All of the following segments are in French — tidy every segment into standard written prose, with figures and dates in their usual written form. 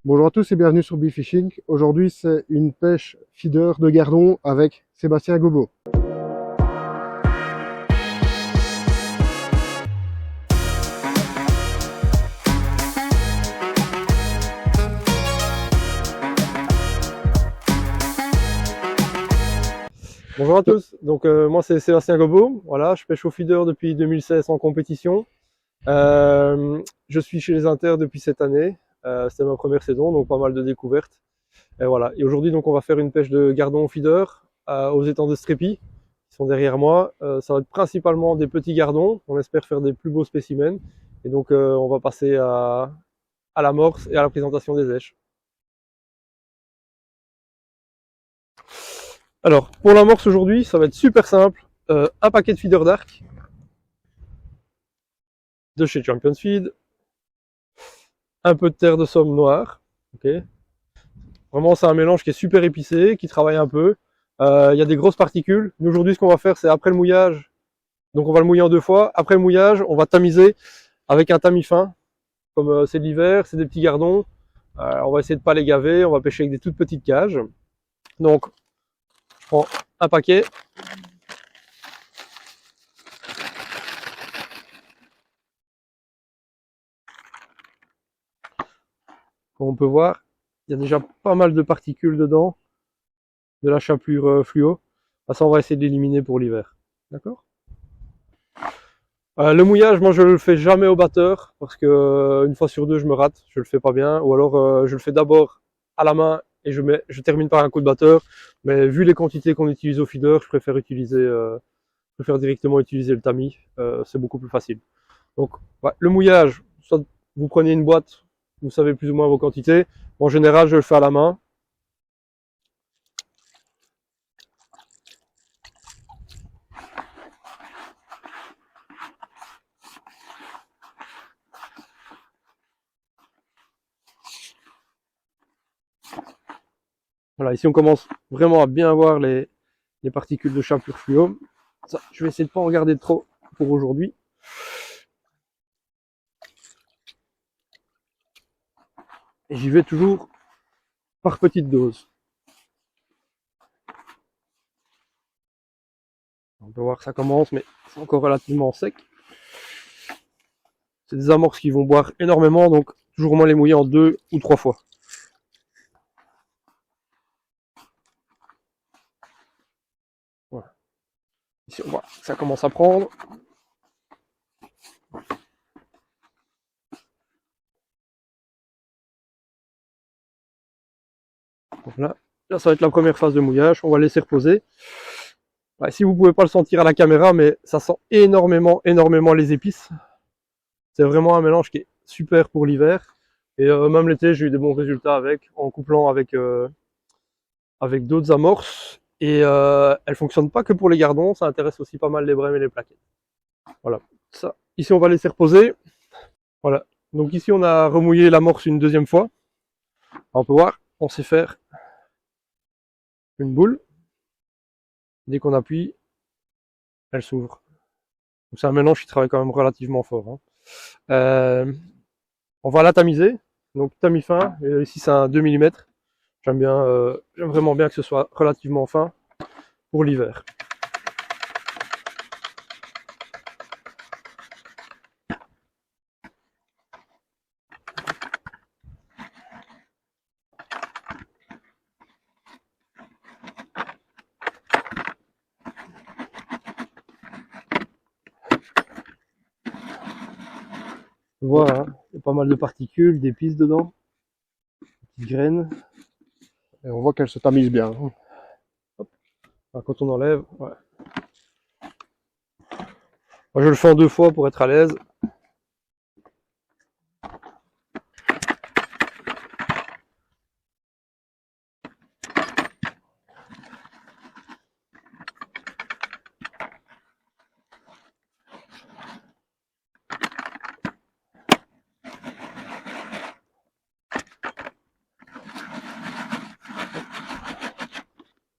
Bonjour à tous et bienvenue sur Bee-Fishing. Aujourd'hui, c'est une pêche feeder de gardon avec Sébastien Gobo. Bonjour à tous, moi c'est Sébastien Gobo, voilà, je pêche au feeder depuis 2016 en compétition. Je suis chez les Inter depuis cette année, c'était ma première saison, donc pas mal de découvertes. Et voilà, et aujourd'hui donc on va faire une pêche de gardon au feeder aux étangs de Strépy, qui sont derrière moi. Ça va être principalement des petits gardons, on espère faire des plus beaux spécimens. Et donc on va passer à l'amorce et à la présentation des éches. Alors, pour l'amorce aujourd'hui, ça va être super simple. Un paquet de feeder d'arc de chez Champions Feed, un peu de terre de somme noire. Okay. Vraiment, c'est un mélange qui est super épicé, qui travaille un peu. Il y a des grosses particules. Nous, aujourd'hui, ce qu'on va faire, c'est après le mouillage. Donc, on va le mouiller en 2 fois. Après le mouillage, on va tamiser avec un tamis fin. Comme c'est l'hiver, c'est des petits gardons. On va essayer de pas les gaver. On va pêcher avec des toutes petites cages. Donc, je prends un paquet. Comme on peut voir, il y a déjà pas mal de particules dedans, de la chapelure fluo. Ça, on va essayer de l'éliminer pour l'hiver. D'accord ? Le mouillage, moi je le fais jamais au batteur parce que une fois sur deux je me rate, je le fais pas bien, ou alors je le fais d'abord à la main et je termine par un coup de batteur. Mais vu les quantités qu'on utilise au feeder, je préfère directement utiliser le tamis, c'est beaucoup plus facile. Donc ouais, le mouillage, soit vous prenez une boîte, vous savez plus ou moins vos quantités. En général, je le fais à la main. Voilà, ici on commence vraiment à bien voir les particules de chapelure fluo. Ça, je vais essayer de pas en regarder trop pour aujourd'hui. Et j'y vais toujours par petites doses. On peut voir que ça commence, mais c'est encore relativement sec. C'est des amorces qui vont boire énormément, donc toujours au moins les mouiller en 2 ou 3 fois. Voilà. Ici on voit que ça commence à prendre. Donc là, ça va être la première phase de mouillage. On va laisser reposer. Ouais, si vous pouvez pas le sentir à la caméra, mais ça sent énormément les épices. C'est vraiment un mélange qui est super pour l'hiver. Et même l'été, j'ai eu des bons résultats en couplant avec d'autres amorces. Et elles fonctionnent pas que pour les gardons, ça intéresse aussi pas mal les brèmes et les plaquettes. Voilà. Ça, ici on va laisser reposer. Voilà. Donc ici on a remouillé l'amorce une deuxième fois. On peut voir, on sait faire une boule. Dès qu'on appuie, elle s'ouvre. Donc c'est un mélange qui travaille quand même relativement fort. Hein. On va la tamiser. Donc tamis fin. Et ici c'est un 2 mm. J'aime vraiment bien que ce soit relativement fin pour l'hiver. Voilà, hein. Il y a pas mal de particules, d'épices dedans, des petites graines. Et on voit qu'elle se tamise bien. Hop. Alors, quand on enlève, ouais. Moi, je le fais en 2 fois pour être à l'aise.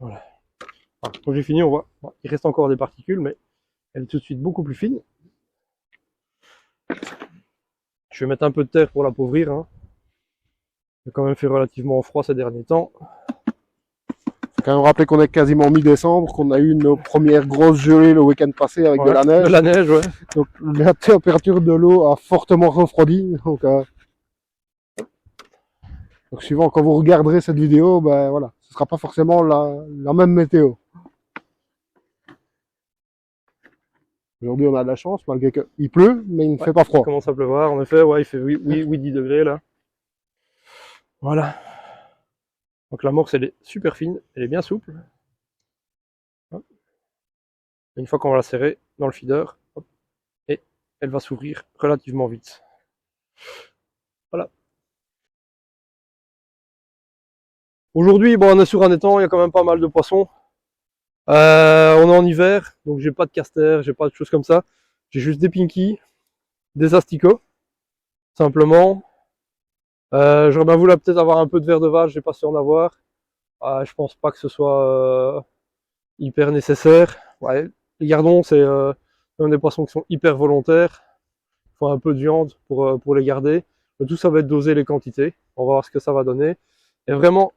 Voilà. Alors, quand j'ai fini, on voit, bon, il reste encore des particules, mais elle est tout de suite beaucoup plus fine. Je vais mettre un peu de terre pour l'appauvrir. Hein. Il a quand même fait relativement froid ces derniers temps. Faut quand même rappeler qu'on est quasiment mi-décembre, qu'on a eu nos premières grosses gelées le week-end passé avec de la neige. De la neige, ouais. Donc la température de l'eau a fortement refroidi. Donc suivant quand vous regarderez cette vidéo, ben voilà, ce sera pas forcément la même météo. Aujourd'hui on a de la chance, malgré qu'il pleut, mais il ne fait pas froid. Il commence à pleuvoir, en effet, ouais, il fait 10 degrés là. Voilà. Donc l'amorce elle est super fine, elle est bien souple. Hop. Une fois qu'on va la serrer dans le feeder, hop, et elle va s'ouvrir relativement vite. Voilà. Aujourd'hui, bon, on est sur un étang, il y a quand même pas mal de poissons. On est en hiver, donc j'ai pas de castor, j'ai pas de choses comme ça. J'ai juste des pinkies, des asticots, simplement. J'aurais bien voulu peut-être avoir un peu de verre de vache, j'ai pas su en avoir. Je pense pas que ce soit hyper nécessaire. Ouais, les gardons, c'est un des poissons qui sont hyper volontaires. Il faut un peu de viande pour les garder. Le tout, ça va être doser les quantités. On va voir ce que ça va donner. Et vraiment,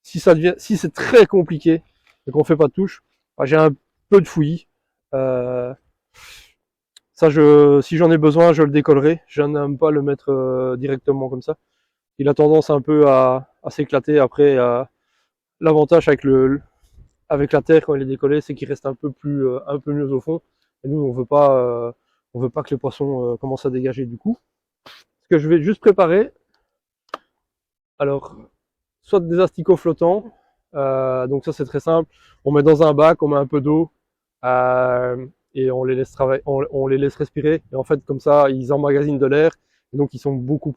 si c'est très compliqué et qu'on fait pas de touche, j'ai un peu de fouillis. Ça, si j'en ai besoin, je le décollerai. Je n'aime pas le mettre directement comme ça. Il a tendance un peu à s'éclater après. L'avantage avec la terre quand il est décollé, c'est qu'il reste un peu mieux au fond. Et nous, on veut pas que les poissons commencent à dégager du coup. Ce que je vais juste préparer, alors, soit des asticots flottants, donc ça c'est très simple. On met dans un bac, on met un peu d'eau et on les laisse travailler, on les laisse respirer. Et en fait, comme ça, ils emmagasinent de l'air. Et donc, ils sont beaucoup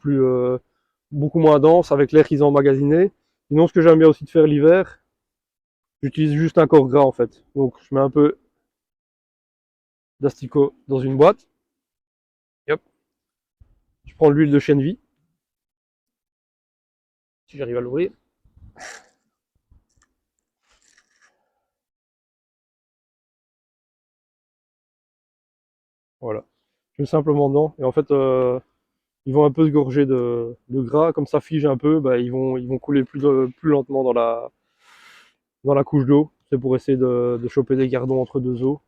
moins denses avec l'air qu'ils ont emmagasiné. Sinon, ce que j'aime bien aussi de faire l'hiver, j'utilise juste un corps gras en fait. Donc je mets un peu d'asticot dans une boîte. Et hop. Je prends l'huile de chène vie. Si j'arrive à l'ouvrir. Voilà. Je mets simplement dedans. Et en fait, ils vont un peu se gorger de gras. Comme ça fige un peu, bah, ils vont couler plus lentement dans la couche d'eau. C'est pour essayer de choper des gardons entre deux eaux.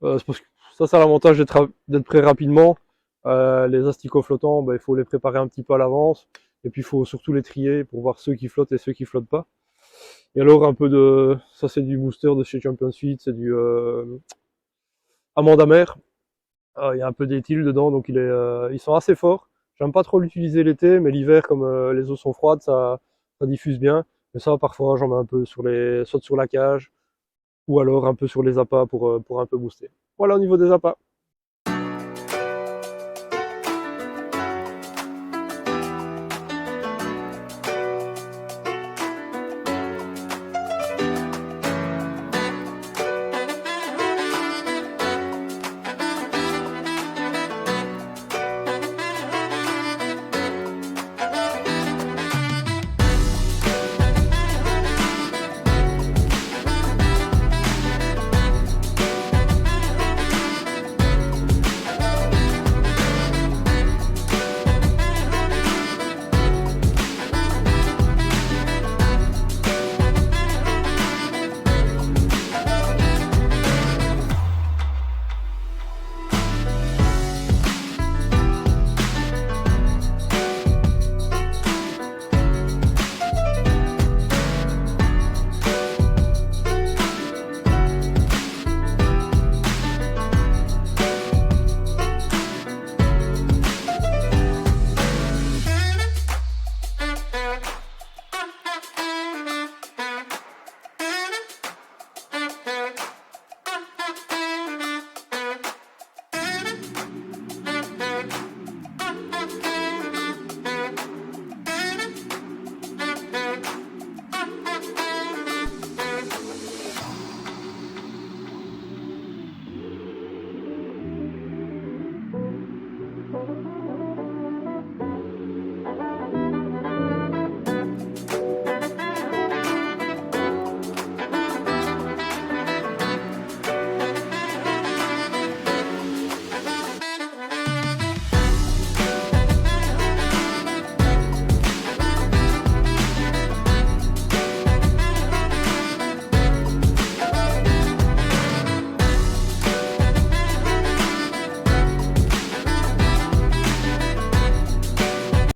C'est parce que ça a l'avantage d'être prêt rapidement. Les asticots flottants, bah, il faut les préparer un petit peu à l'avance. Et puis il faut surtout les trier pour voir ceux qui flottent et ceux qui flottent pas. Et alors un peu de... Ça c'est du booster de chez Champion Suite, c'est du amande amère. Il y a un peu d'éthyle dedans, donc ils sont assez forts. J'aime pas trop l'utiliser l'été, mais l'hiver, comme les eaux sont froides, ça diffuse bien. Mais ça, parfois, j'en mets un peu soit sur la cage, ou alors un peu sur les appâts pour un peu booster. Voilà au niveau des appâts.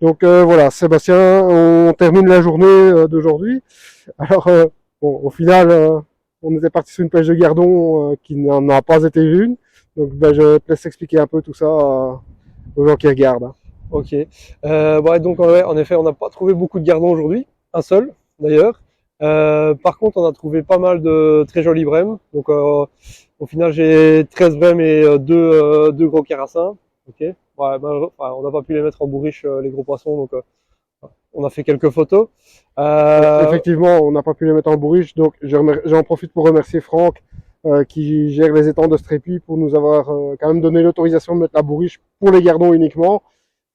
Donc voilà, Sébastien, on termine la journée d'aujourd'hui. Alors bon, au final, on était parti sur une pêche de gardon qui n'en a pas été une. Donc ben, je te laisse expliquer un peu tout ça aux gens qui regardent. Hein. Ok. Donc ouais, en effet, on n'a pas trouvé beaucoup de gardons aujourd'hui, un seul d'ailleurs. Par contre, on a trouvé pas mal de très jolis brèmes. Donc au final, j'ai 13 brèmes et deux gros carassins. Ok. Ouais, on n'a pas pu les mettre en bourriche les gros poissons, donc on a fait quelques photos. Effectivement, on n'a pas pu les mettre en bourriche, donc j'en profite pour remercier Franck qui gère les étangs de Strépy pour nous avoir quand même donné l'autorisation de mettre la bourriche pour les gardons uniquement.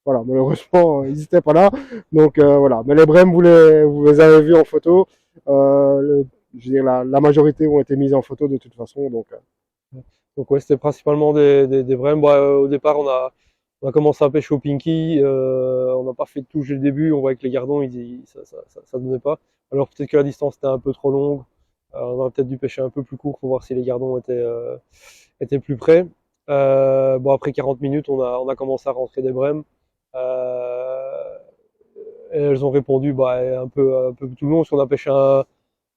Voilà, malheureusement, ils n'étaient pas là. Donc voilà, mais les brèmes, vous les avez vus en photo. Je veux dire, la majorité ont été mises en photo de toute façon. Donc ouais, c'était principalement des brèmes. Au départ, on a commencé à pêcher au Pinky. On n'a pas fait de touche dès le début. On voyait que les gardons, ça donnait pas. Alors peut-être que la distance était un peu trop longue. On aurait peut-être dû pêcher un peu plus court pour voir si les gardons étaient plus près. Après 40 minutes, on a commencé à rentrer des brèmes. Et elles ont répondu un peu tout le long, parce qu'on a pêché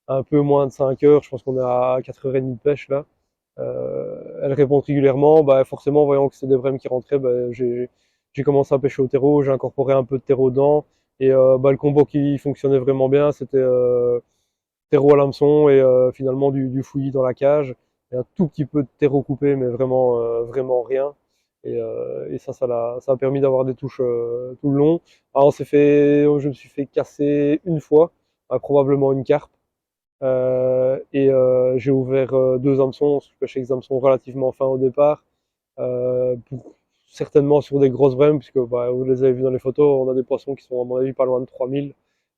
un peu moins de 5 heures, je pense qu'on est à 4h30 de pêche là. Elles répondent régulièrement, forcément voyant que c'est des brèmes qui rentraient, j'ai commencé à pêcher au terreau, j'ai incorporé un peu de terreau dedans, et le combo qui fonctionnait vraiment bien, c'était terreau à l'hameçon et finalement du fouillis dans la cage, et un tout petit peu de terreau coupé, mais vraiment rien. Et ça a permis d'avoir des touches tout le long. Alors je me suis fait casser une fois, probablement une carpe. J'ai ouvert deux hameçons, je pêchais avec des hameçons relativement fins au départ, certainement sur des grosses brèmes, puisque vous les avez vus dans les photos, on a des poissons qui sont à mon avis pas loin de 3000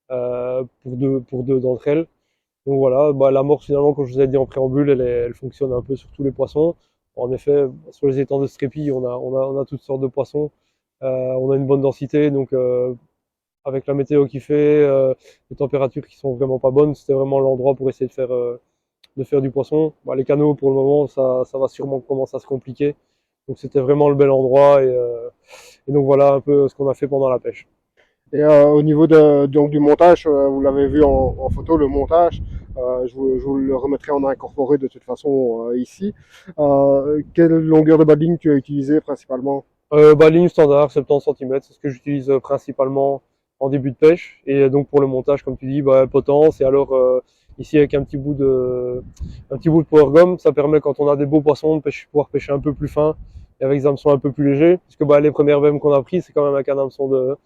pour deux d'entre elles. Donc voilà, l'amorce finalement, comme je vous ai dit en préambule, elle fonctionne un peu sur tous les poissons. En effet, sur les étangs de Strépy, on a toutes sortes de poissons. On a une bonne densité, donc avec la météo qui fait, les températures qui sont vraiment pas bonnes, c'était vraiment l'endroit pour essayer de faire du poisson. Les canaux, pour le moment, ça va sûrement commencer à se compliquer. Donc c'était vraiment le bel endroit et donc voilà un peu ce qu'on a fait pendant la pêche. Et au niveau donc du montage, vous l'avez vu en photo, le montage, je vous le remettrai en incorporé de toute façon ici. Quelle longueur de bas de ligne tu as utilisé principalement? Ligne standard, 70 cm, c'est ce que j'utilise principalement en début de pêche. Et donc pour le montage, comme tu dis, potence. Et alors ici avec un petit bout de power gum, ça permet quand on a des beaux poissons de pouvoir pêcher un peu plus fin et avec des hameçons un peu plus légers. Puisque les premières bêmes qu'on a pris, c'est quand même avec un hameçon de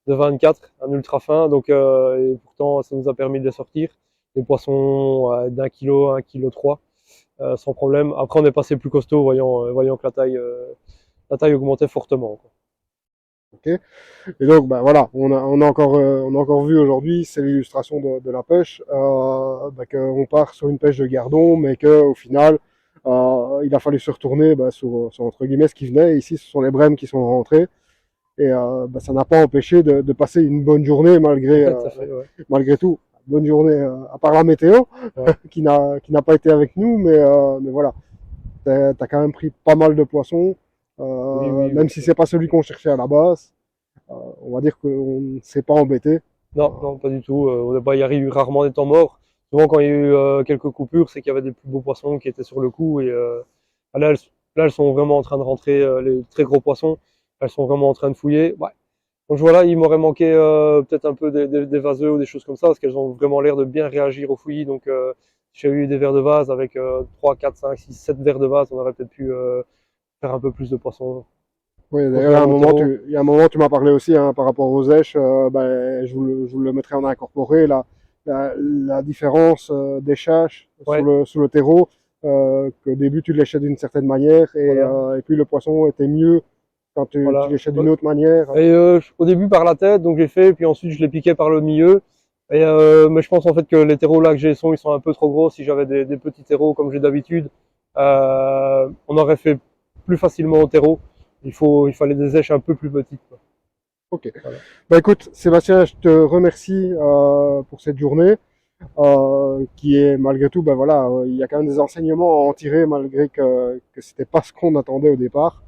24, un ultra fin. Donc et pourtant ça nous a permis de les sortir. Des poissons d'1 kg, 1 kg 3, sans problème. Après on est passé plus costaud, voyant que la taille augmentait fortement. Quoi. Okay. Et donc, voilà, on a encore vu aujourd'hui, c'est l'illustration de la pêche, qu'on part sur une pêche de gardon, mais qu'au final, il a fallu se retourner sur entre guillemets ce qui venait. Ici, ce sont les brèmes qui sont rentrées, et ça n'a pas empêché de passer une bonne journée malgré tout. Bonne journée, à part la météo, ouais. qui n'a pas été avec nous, mais voilà, t'as quand même pris pas mal de poissons. Oui, même si c'est pas celui qu'on cherchait à la base, on va dire qu'on ne s'est pas embêté. Non, pas du tout. Il y a eu rarement des temps morts. Souvent, quand il y a eu quelques coupures, c'est qu'il y avait des plus beaux poissons qui étaient sur le coup. Et là, elles sont vraiment en train de rentrer, les très gros poissons. Elles sont vraiment en train de fouiller. Ouais. Donc voilà, il m'aurait manqué peut-être un peu des vaseux ou des choses comme ça, parce qu'elles ont vraiment l'air de bien réagir au fouillis. Donc j'ai eu des vers de vase avec 3, 4, 5, 6, 7 vers de vase. On aurait peut-être pu faire un peu plus de poissons. Oui, d'ailleurs, il y a un moment, tu m'as parlé aussi par rapport aux èches. Je vous le mettrai en incorporé. La différence d'échage sur le terreau, qu'au début tu léchais d'une certaine manière et puis le poisson était mieux quand tu léchais d'une autre manière. Et au début par la tête, donc j'ai fait, puis ensuite je les piquais par le milieu. Et mais je pense en fait que les terreaux là que j'ai ils sont un peu trop gros. Si j'avais des petits terreaux comme j'ai d'habitude, on aurait fait plus facilement au terreau. Il fallait des èches un peu plus petites. Quoi. Ok. Voilà. Écoute, Sébastien, je te remercie pour cette journée qui est malgré tout, voilà, il y a quand même des enseignements à en tirer malgré que c'était pas ce qu'on attendait au départ.